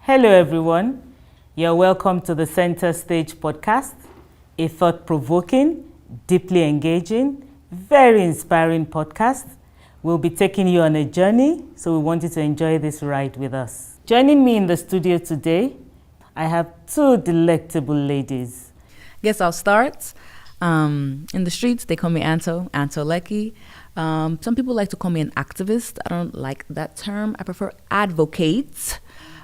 Hello everyone, you're welcome to the Center Stage podcast, a thought-provoking, deeply engaging, very inspiring podcast. We'll be taking you on a journey, so we want you to enjoy this ride with us. Joining me in the studio today, I have two delectable ladies. Guess I'll start. In the streets, they call me Anto Lecky. Some people like to call me an activist. I don't like that term. I prefer advocate.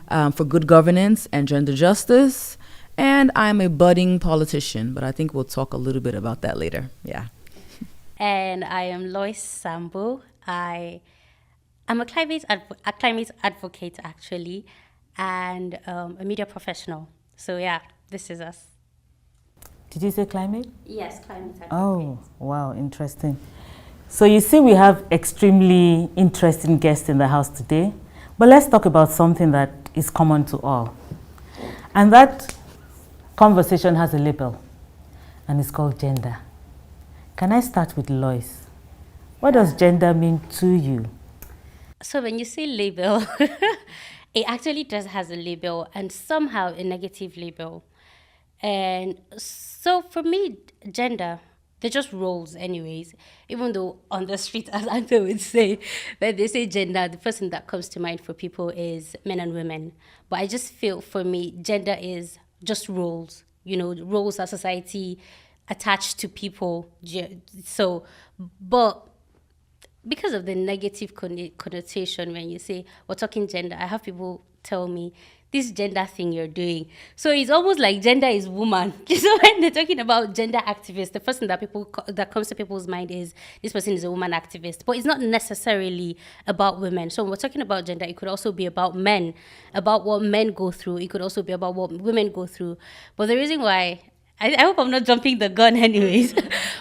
For good governance and gender justice, and I'm a budding politician, but I think we'll talk a little bit about that later. Yeah. And I am Lois Sambu. I'm a climate advocate actually, and a media professional. So yeah, this is us. Did you say climate? Yes, climate advocate. Oh, wow, interesting. So you see, we have extremely interesting guests in the house today, but let's talk about something that is common to all. And that conversation has a label, and it's called gender. Can I start with Lois? What does gender mean to you? So when you say label, it actually just has a label, and somehow a negative label. And so for me, gender, they're just roles anyways, even though on the street, as Anto would say, when they say gender, the first thing that comes to mind for people is men and women. But I just feel for me, gender is just roles, roles that society attached to people. So, but because of the negative connotation, when you say, we're talking gender, I have people tell me, this gender thing you're doing. So it's almost like gender is woman. So when they're talking about gender activists, the first thing that comes to people's mind is this person is a woman activist. But it's not necessarily about women. So when we're talking about gender, it could also be about men, about what men go through. It could also be about what women go through. But the reason why, I hope I'm not jumping the gun anyways,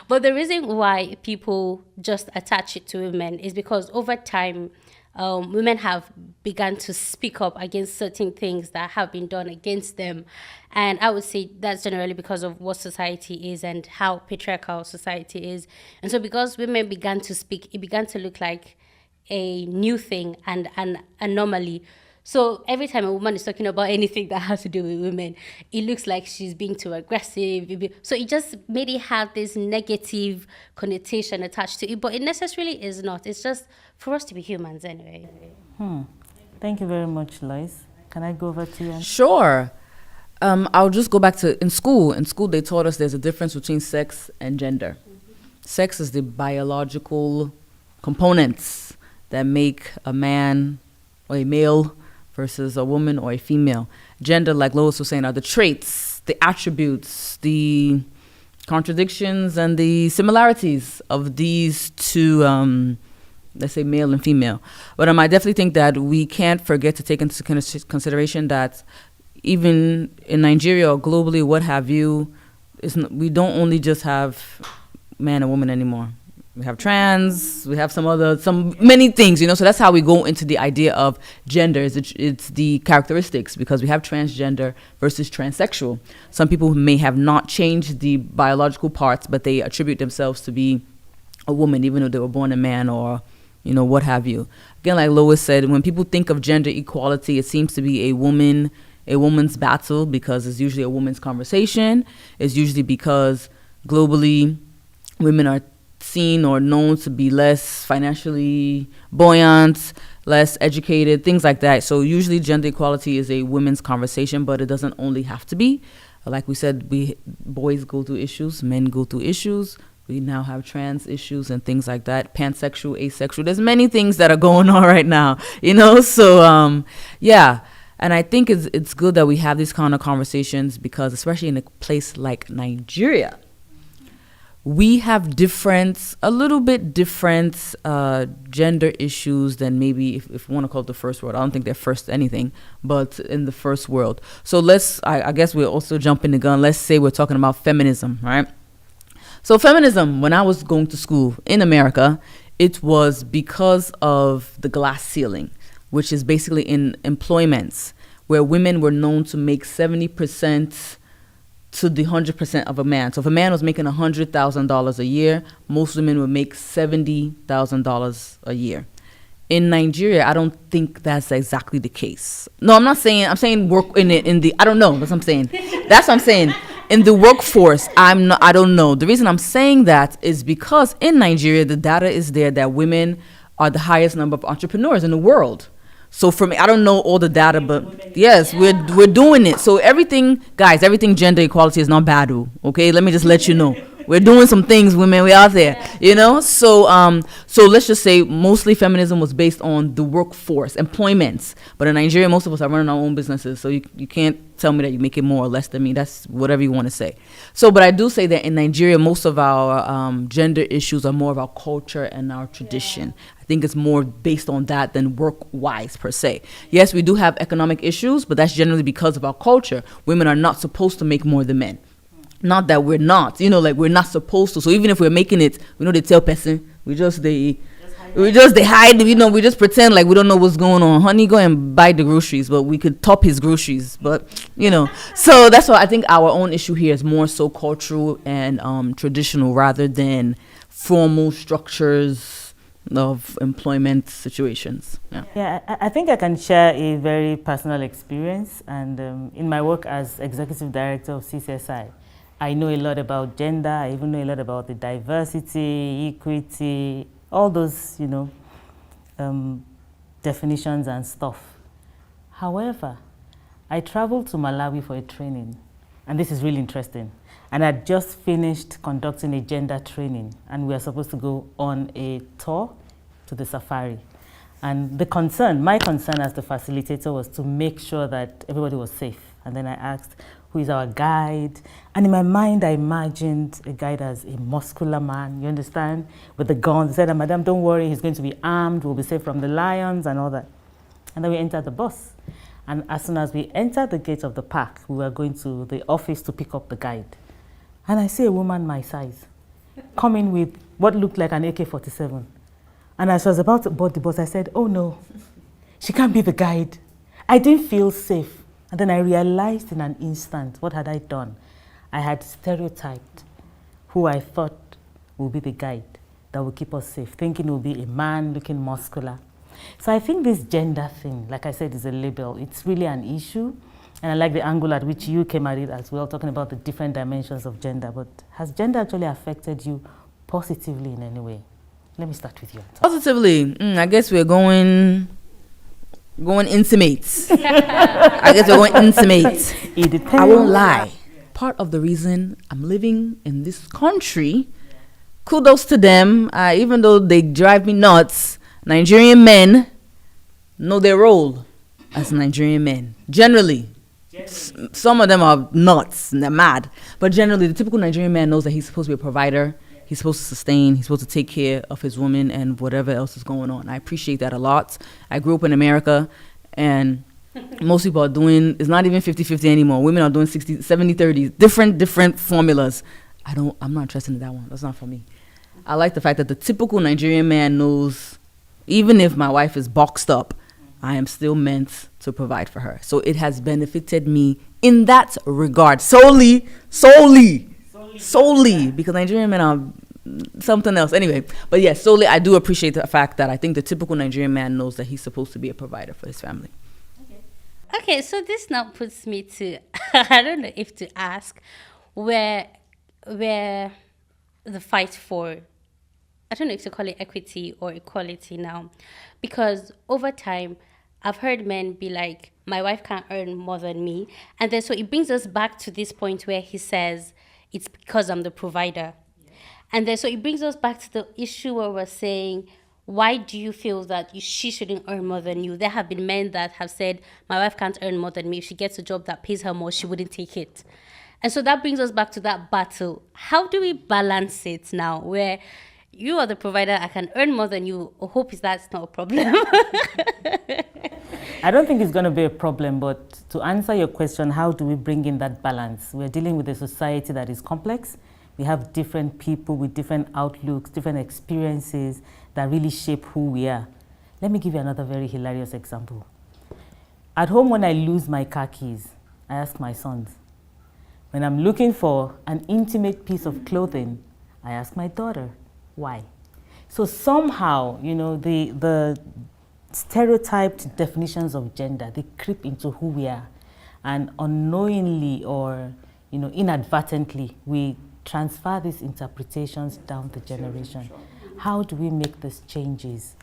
but the reason why people just attach it to women is because over time, women have begun to speak up against certain things that have been done against them. And I would say that's generally because of what society is and how patriarchal society is. And so because women began to speak, it began to look like a new thing and an anomaly. So every time a woman is talking about anything that has to do with women, it looks like she's being too aggressive. So it just made it have this negative connotation attached to it, but it necessarily is not. It's just for us to be humans anyway. Thank you very much, Lois. Can I go over to you? Sure. I'll just go back to in school. In school, they taught us there's a difference between sex and gender. Sex is the biological components that make a man or a male versus a woman or a female. Gender, like Lois was saying, are the traits, the attributes, the contradictions, and the similarities of these two, let's say, male and female. But I definitely think that we can't forget to take into consideration that even in Nigeria or globally, what have you, we don't only just have man and woman anymore. We have trans, we have many things, so that's how we go into the idea of gender. It's the characteristics, because we have transgender versus transsexual. Some people may have not changed the biological parts, but they attribute themselves to be a woman, even though they were born a man, or, what have you. Again, like Lois said, when people think of gender equality, it seems to be a woman's battle, because it's usually a woman's conversation. It's usually because globally women are seen or known to be less financially buoyant, less educated, things like that. So usually gender equality is a women's conversation, but it doesn't only have to be. Like we said, boys go through issues, men go through issues. We now have trans issues and things like that, pansexual, asexual. There's many things that are going on right now, So, yeah. And I think it's good that we have these kind of conversations, because especially in a place like Nigeria, we have a little bit different gender issues than maybe if we want to call it the first world. I don't think they're first anything, but in the first world. So I guess we're also jumping the gun. Let's say we're talking about feminism, right? So feminism, when I was going to school in America, it was because of the glass ceiling, which is basically in employments, where women were known to make 70% to the 100% of a man. So if a man was making $100,000 a year, most women would make $70,000 a year. In Nigeria, I don't think that's exactly the case. No, I'm not saying, I'm saying work in the I don't know, that's what I'm saying. That's what I'm saying. In the workforce, I don't know. The reason I'm saying that is because in Nigeria, the data is there that women are the highest number of entrepreneurs in the world. So for me, I don't know all the data, but yes, we're doing it. So everything, guys, everything gender equality is not bad, okay? Let me just let you know. We're doing some things, women. We're out there, you know. So let's just say mostly feminism was based on the workforce, employment. But in Nigeria, most of us are running our own businesses, so you can't tell me that you make it more or less than me. That's whatever you want to say. So, but I do say that in Nigeria, most of our gender issues are more of our culture and our tradition. I think it's more based on that than work-wise per se. Yes, we do have economic issues, but that's generally because of our culture. Women are not supposed to make more than men. Not that we're not, you know, like we're not supposed to. So even if we're making it, we know they tell person, they hide, you know, we just pretend like we don't know what's going on. Honey, go and buy the groceries, but we could top his groceries. But, you know, so that's why I think our own issue here is more so cultural and traditional rather than formal structures of employment situations. Yeah, I think I can share a very personal experience. And in my work as executive director of CCSI, I know a lot about gender. I even know a lot about the diversity, equity, all those, you know, definitions and stuff. However, I traveled to Malawi for a training, and this is really interesting. And I just finished conducting a gender training, and we are supposed to go on a tour to the safari. And my concern as the facilitator was to make sure that everybody was safe. And then I asked, who is our guide? And in my mind, I imagined a guide as a muscular man, you understand, with the guns. He said, Madam, don't worry, he's going to be armed, we'll be safe from the lions and all that. And then we entered the bus. And as soon as we entered the gate of the park, we were going to the office to pick up the guide. And I see a woman my size coming with what looked like an AK-47. And as I was about to board the bus, I said, oh no, she can't be the guide. I didn't feel safe. And then I realized in an instant, what had I done? I had stereotyped who I thought would be the guide that would keep us safe, thinking it would be a man looking muscular. So I think this gender thing, like I said, is a label. It's really an issue. And I like the angle at which you came at it as well, talking about the different dimensions of gender. But has gender actually affected you positively in any way? Let me start with you. Positively, I guess we're going intimate. I guess we're going intimate. It depends. I won't lie. Part of the reason I'm living in this country, kudos to them, even though they drive me nuts, Nigerian men know their role as Nigerian men. Generally. Some of them are nuts and they're mad. But generally, the typical Nigerian man knows that he's supposed to be a provider. He's supposed to sustain. He's supposed to take care of his woman and whatever else is going on. I appreciate that a lot. I grew up in America, and most people are doing, it's not even 50-50 anymore. Women are doing 60, 70, 30, different formulas. I'm not interested in that one. That's not for me. I like the fact that the typical Nigerian man knows, even if my wife is boxed up, I am still meant to provide for her. So it has benefited me in that regard. Solely, because Nigerian men are something else. Anyway, but yes, solely, I do appreciate the fact that I think the typical Nigerian man knows that he's supposed to be a provider for his family. Okay, so this now puts me to, I don't know if to ask, where the fight for, I don't know if to call it equity or equality now, because over time, I've heard men be like, my wife can't earn more than me. And then so it brings us back to this point where he says, it's because I'm the provider. Yeah. And then so it brings us back to the issue where we're saying, why do you feel that she shouldn't earn more than you? There have been men that have said, my wife can't earn more than me. If she gets a job that pays her more, she wouldn't take it. And so that brings us back to that battle. How do we balance it now where you are the provider, I can earn more than you? I hope that's not a problem. I don't think it's going to be a problem, but to answer your question, how do we bring in that balance? We're dealing with a society that is complex. We have different people with different outlooks, different experiences that really shape who we are. Let me give you another very hilarious example. At home, when I lose my car keys, I ask my sons, When I'm looking for an intimate piece of clothing, I ask my daughter, why? So somehow, the stereotyped definitions of gender, they creep into who we are. And unknowingly or, inadvertently, we transfer these interpretations down the generation. How do we make these changes?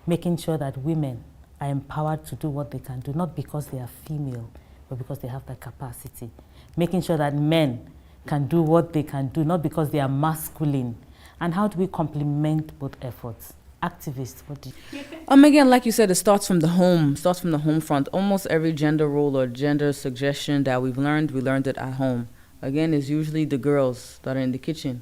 Making sure that women are empowered to do what they can do, not because they are female, but because they have that capacity. Making sure that men can do what they can do, not because they are masculine. And how do we complement both efforts? Activists, what do you... Again, like you said, it starts from the home front. Almost every gender role or gender suggestion that we learned it at home. Again, it's usually the girls that are in the kitchen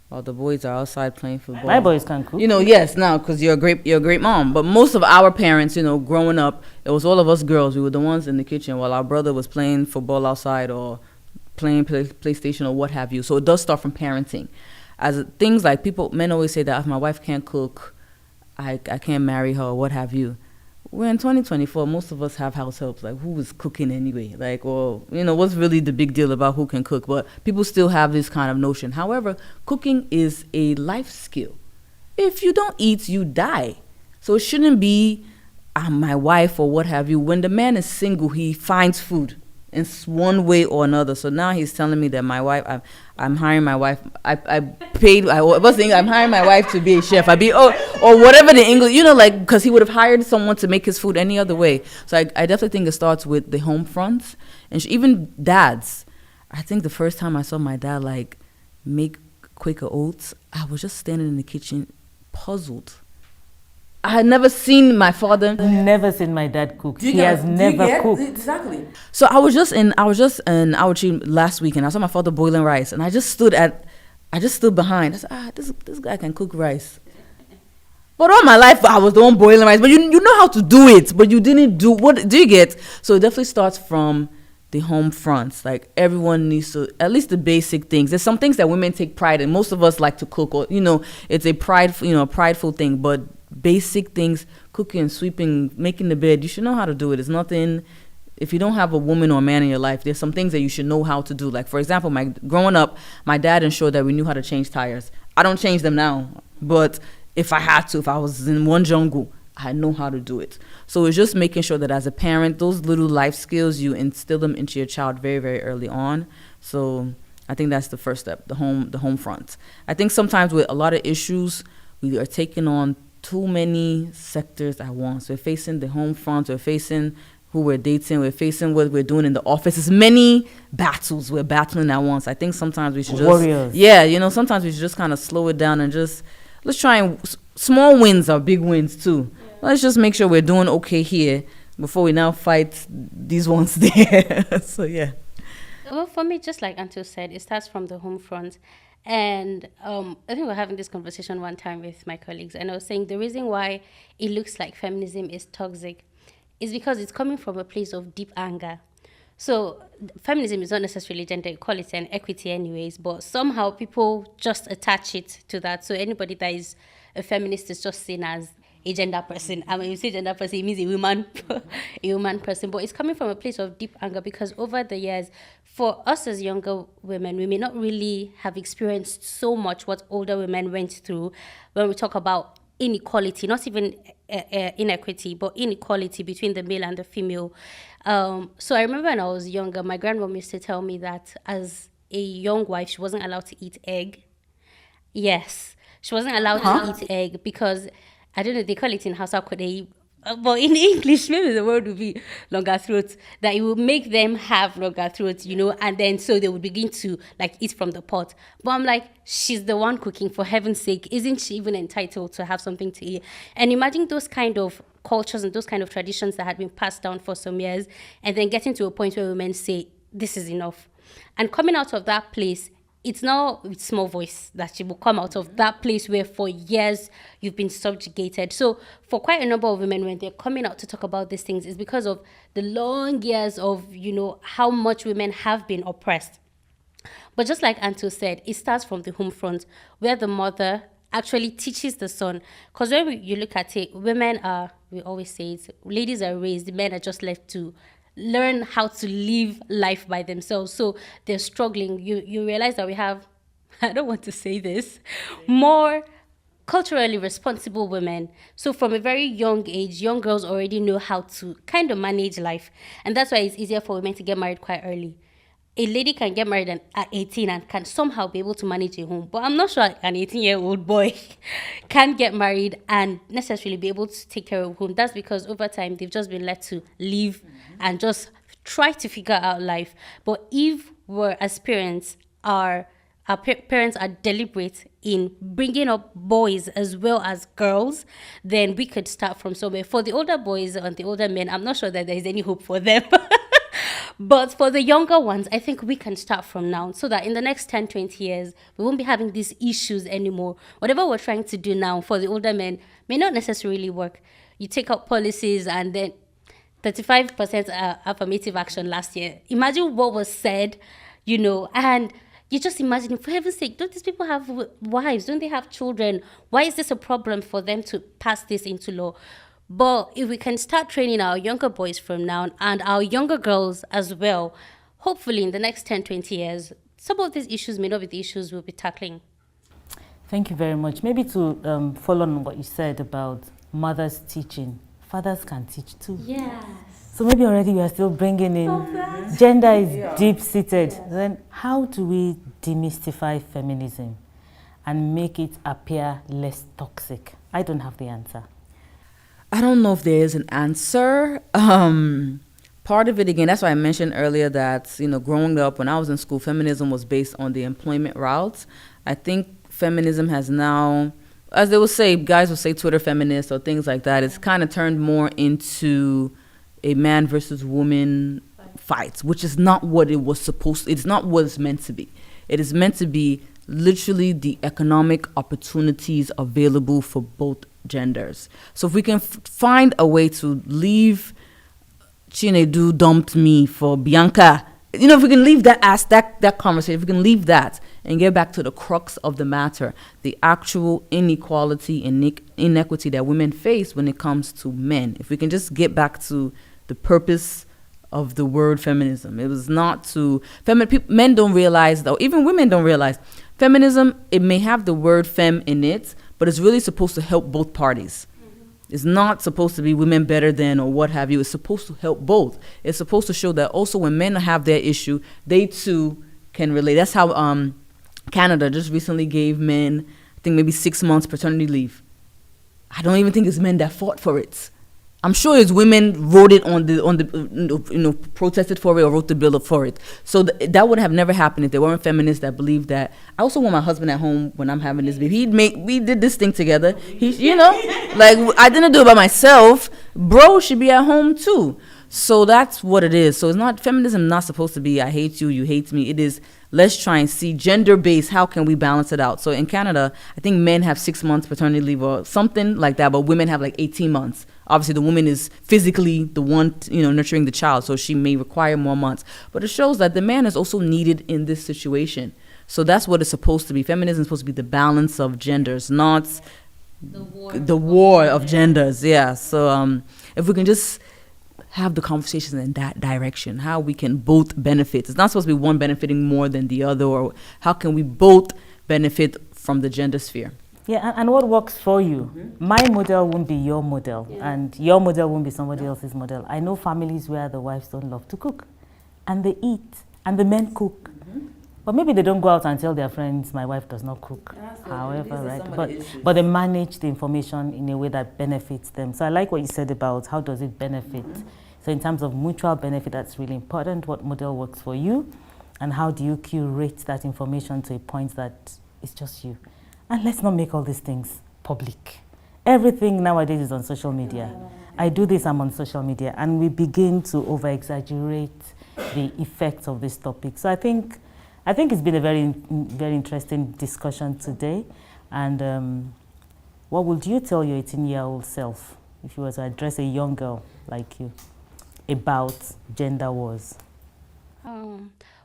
while the boys are outside playing football. My boys can cook. Yes, now, because you're a great mom. But most of our parents, growing up, it was all of us girls. We were the ones in the kitchen while our brother was playing football outside or playing PlayStation or what have you. So it does start from parenting. As things like men always say that if my wife can't cook, I can't marry her or what have you. We're in 2024. Most of us have house helps. Like, who is cooking anyway? Like, or, what's really the big deal about who can cook? But people still have this kind of notion. However, cooking is a life skill. If you don't eat, you die. So it shouldn't be my wife or what have you. When the man is single, he finds food in one way or another. So now he's telling me that my wife, I'm hiring my wife. I was saying I'm hiring my wife to be a chef. Or whatever the English, because he would have hired someone to make his food any other way. So I definitely think it starts with the home front. And even dads. I think the first time I saw my dad make Quaker oats, I was just standing in the kitchen puzzled. I had never seen my father. Never seen my dad cook. He has never cooked. Exactly. So I was just in Auchi last week, and I saw my father boiling rice, and I just stood behind. I said, this guy can cook rice. But all my life, I was the one boiling rice. But you know how to do it, but you didn't do. What do you get? So it definitely starts from the home fronts. Like, everyone needs to, at least the basic things. There's some things that women take pride in. Most of us like to cook, or it's a prideful thing, but basic things, cooking, sweeping, making the bed, you should know how to do it. It's nothing. If you don't have a woman or a man in your life, there's some things that you should know how to do. Like, for example, growing up, my dad ensured that we knew how to change tires. I don't change them now, but if I had to, if I was in one jungle, I know how to do it. So it's just making sure that as a parent, those little life skills, you instill them into your child very, very early on. So I think that's the first step, the home front. I think sometimes with a lot of issues, we are taking on too many sectors at once. We're facing the home front, we're facing who we're dating, we're facing what we're doing in the office. It's many battles we're battling at once. I think sometimes we should just... Warriors. Yeah, sometimes we should just kind of slow it down and just... Let's try and... Small wins are big wins too. Yeah. Let's just make sure we're doing okay here before we now fight these ones there. So, yeah. Well, for me, just like Anto said, it starts from the home front. And I think we were having this conversation one time with my colleagues, and I was saying the reason why it looks like feminism is toxic is because it's coming from a place of deep anger. So feminism is not necessarily gender equality and equity anyways, but somehow people just attach it to that. So anybody that is a feminist is just seen as a gender person. And when you say gender person, it means a woman person. But it's coming from a place of deep anger because over the years, for us as younger women, we may not really have experienced so much what older women went through when we talk about inequality, not even inequity, but inequality between the male and the female. So I remember when I was younger, my grandmom used to tell me that as a young wife, she wasn't allowed to eat egg. Yes, she wasn't allowed to eat egg because, I don't know, they call it in Hausa Kodei, but in English, maybe the word would be longer throats, that it would make them have longer throats, and then so they would begin to eat from the pot. But I'm like, she's the one cooking, for heaven's sake. Isn't she even entitled to have something to eat? And imagine those kind of cultures and those kind of traditions that had been passed down for some years, and then getting to a point where women say, this is enough. And coming out of that place, it's not with small voice that she will come out of that place where for years you've been subjugated. So for quite a number of women, when they're coming out to talk about these things, it's because of the long years of, how much women have been oppressed. But just like Anto said, it starts from the home front where the mother actually teaches the son. Because when you look at it, women are, we always say it, ladies are raised, men are just left to learn how to live life by themselves. So they're struggling. You realize that we have, I don't want to say this, more culturally responsible women. So from a very young age, young girls already know how to kind of manage life. And that's why it's easier for women to get married quite early. A lady can get married at 18 and can somehow be able to manage a home. But I'm not sure an 18-year-old boy can get married and necessarily be able to take care of a home. That's because over time, they've just been let to live and just try to figure out life. But if we're, as parents, parents are deliberate in bringing up boys as well as girls, then we could start from somewhere. For the older boys and the older men, I'm not sure that there is any hope for them. But for the younger ones, I think we can start from now so that in the next 10, 20 years, we won't be having these issues anymore. Whatever we're trying to do now for the older men may not necessarily work. You take up policies and then 35% affirmative action last year. Imagine what was said, and you just imagine, for heaven's sake, don't these people have wives? Don't they have children? Why is this a problem for them to pass this into law? But if we can start training our younger boys from now and our younger girls as well, hopefully in the next 10, 20 years, some of these issues may not be the issues we'll be tackling. Thank you very much. Maybe to follow on what you said about mothers teaching, fathers can teach too. Yes. So maybe already we are still bringing in gender is deep-seated. Yes. Then how do we demystify feminism and make it appear less toxic? I don't have the answer. I don't know if there is an answer. Part of it, again, that's why I mentioned earlier that, growing up when I was in school, feminism was based on the employment route. I think feminism has now, as they will say, guys will say Twitter feminist or things like that. It's kind of turned more into a man versus woman fight, which is not what it was supposed to. It's not what it's meant to be. It is meant to be literally the economic opportunities available for both genders. So if we can find a way to leave Chinedu dumped me for Bianca, if we can leave that conversation, if we can leave that and get back to the crux of the matter, the actual inequality and inequity that women face when it comes to men. If we can just get back to the purpose of the word feminism. It was not to men don't realize, though, even women don't realize feminism, it may have the word femme in it, but it's really supposed to help both parties. It's not supposed to be women better than or what have you. It's supposed to help both. It's supposed to show that also when men have their issue, they too can relate. That's how Canada just recently gave men, I think maybe 6 months paternity leave. I don't even think it's men that fought for it. I'm sure it's women wrote it on the protested for it or wrote the bill for it. So that would have never happened if there weren't feminists that believed that. I also want my husband at home when I'm having this baby. We did this thing together. I didn't do it by myself. Bro should be at home too. So that's what it is. So it's not, feminism not supposed to be I hate you, you hate me. It is, let's try and see gender-based, how can we balance it out? So in Canada, I think men have 6 months paternity leave or something like that, but women have like 18 months. Obviously, the woman is physically the one, nurturing the child, so she may require more months. But it shows that the man is also needed in this situation. So that's what it's supposed to be. Feminism is supposed to be the balance of genders, not the war of genders. Yeah. So if we can just have the conversations in that direction, how we can both benefit. It's not supposed to be one benefiting more than the other, or how can we both benefit from the gender sphere. Yeah, and what works for you. Mm-hmm. My model won't be your model, and your model won't be somebody else's model. I know families where the wives don't love to cook, and they eat, and the men cook. Mm-hmm. But maybe they don't go out and tell their friends, my wife does not cook. However, right? But they manage the information in a way that benefits them. So I like what you said about how does it benefit. Mm-hmm. So in terms of mutual benefit, that's really important. What model works for you, and how do you curate that information to a point that it's just you. And let's not make all these things public. Everything nowadays is on social media. I do this, I'm on social media, and we begin to over-exaggerate the effects of this topic. So I think it's been a very, very interesting discussion today. And what would you tell your 18-year-old self if you were to address a young girl like you about gender wars?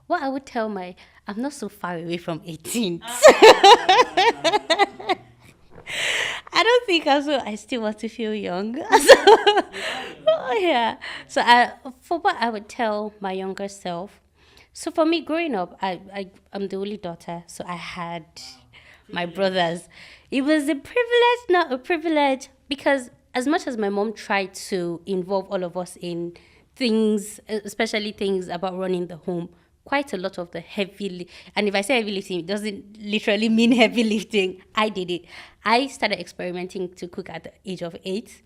What I would tell I'm not so far away from 18. I don't think I still want to feel young. Yeah. So for what I would tell my younger self. So for me, growing up, I'm the only daughter, so I had my brothers. It was a privilege, not a privilege, because as much as my mom tried to involve all of us in things, especially things about running the home, quite a lot of the and if I say heavy lifting, it doesn't literally mean heavy lifting. I did it. I started experimenting to cook at the age of 8.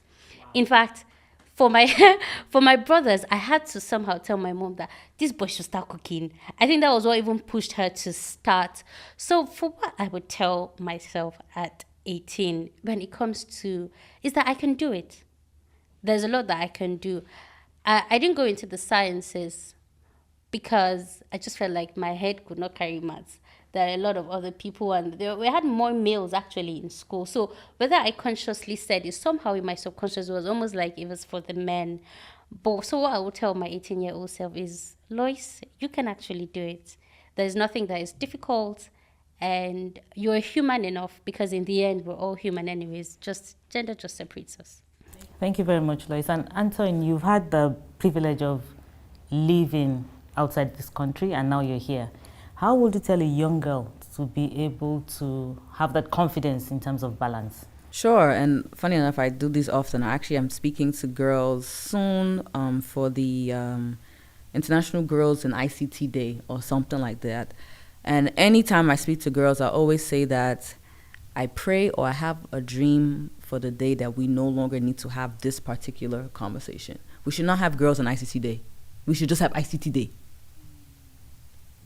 In fact, for my for my brothers, I had to somehow tell my mom that this boy should start cooking. I think that was what even pushed her to start. So for what I would tell myself at 18 when it comes to is that I can do it. There's a lot that I can do. I didn't go into the sciences because I just felt like my head could not carry maths. There are a lot of other people, and we had more males actually in school. So whether I consciously said it, somehow in my subconscious, it was almost like it was for the men. But so what I would tell my 18-year-old self is, Lois, you can actually do it. There's nothing that is difficult, and you're human enough, because in the end, we're all human anyways. Just gender just separates us. Thank you very much, Lois. And Antoine, you've had the privilege of living outside this country, and now you're here. How would you tell a young girl to be able to have that confidence in terms of balance? Sure, and funny enough, I do this often. Actually, I'm speaking to girls soon for the International Girls in ICT Day or something like that. And anytime I speak to girls, I always say that I pray or I have a dream for the day that we no longer need to have this particular conversation. We should not have Girls in ICT Day. We should just have ICT Day.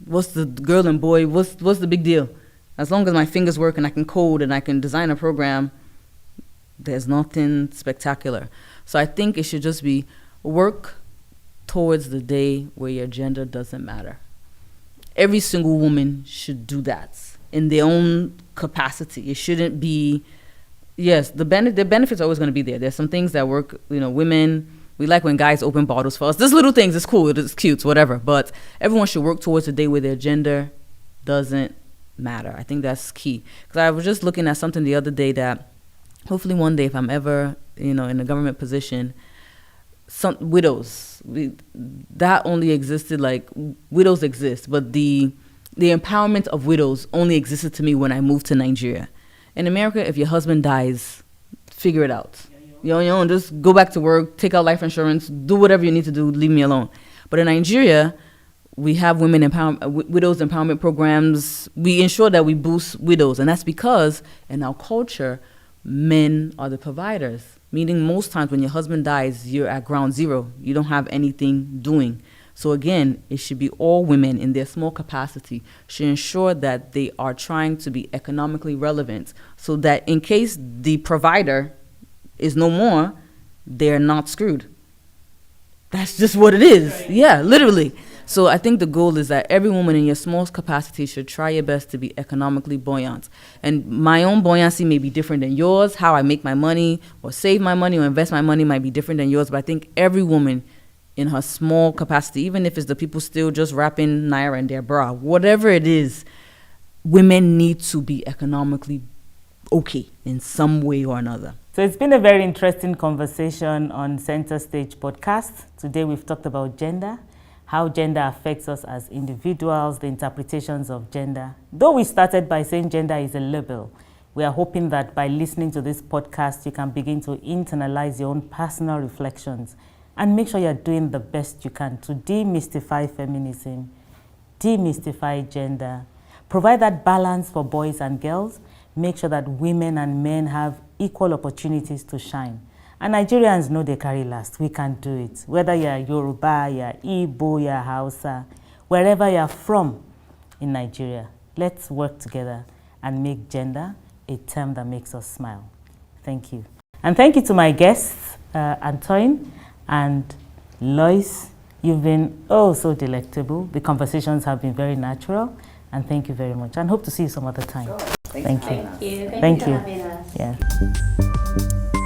What's the girl and boy? What's the big deal? As long as my fingers work and I can code and I can design a program, there's nothing spectacular. So I think it should just be work towards the day where your gender doesn't matter. Every single woman should do that in their own capacity. It shouldn't be, yes, the benefits are always going to be there. There's some things that work, women, we like when guys open bottles for us. There's little things, it's cool, it's cute, whatever. But everyone should work towards a day where their gender doesn't matter. I think that's key. Because I was just looking at something the other day that hopefully one day if I'm ever, in a government position, some widows, that only existed, like widows exist, but the empowerment of widows only existed to me when I moved to Nigeria. In America, if your husband dies, figure it out. Just go back to work, take out life insurance, do whatever you need to do, leave me alone. But in Nigeria, we have widows empowerment programs. We ensure that we boost widows, and that's because in our culture, men are the providers. Meaning most times when your husband dies, you're at ground zero. You don't have anything doing. So again, it should be all women in their small capacity should ensure that they are trying to be economically relevant so that in case the provider is no more, they're not screwed. That's just what it is. Yeah, literally. So I think the goal is that every woman in your small capacity should try your best to be economically buoyant. And my own buoyancy may be different than yours. How I make my money or save my money or invest my money might be different than yours. But I think every woman in her small capacity, even if it's the people still just wrapping naira in their bra, whatever it is, women need to be economically okay in some way or another. So it's been a very interesting conversation on Center Stage Podcast. Today we've talked about gender, how gender affects us as individuals, the interpretations of gender. Though we started by saying gender is a label, we are hoping that by listening to this podcast, you can begin to internalize your own personal reflections and make sure you're doing the best you can to demystify feminism, demystify gender, provide that balance for boys and girls, make sure that women and men have equal opportunities to shine. And Nigerians know they carry last. We can do it. Whether you're Yoruba, you're Igbo, you're Hausa, wherever you're from in Nigeria, let's work together and make gender a term that makes us smile. Thank you. And thank you to my guests, Antoine and Lois. You've been so delectable. The conversations have been very natural. And thank you very much. And hope to see you some other time. Sure. Thank you. Thank you. Thank you you. for having us. Yeah.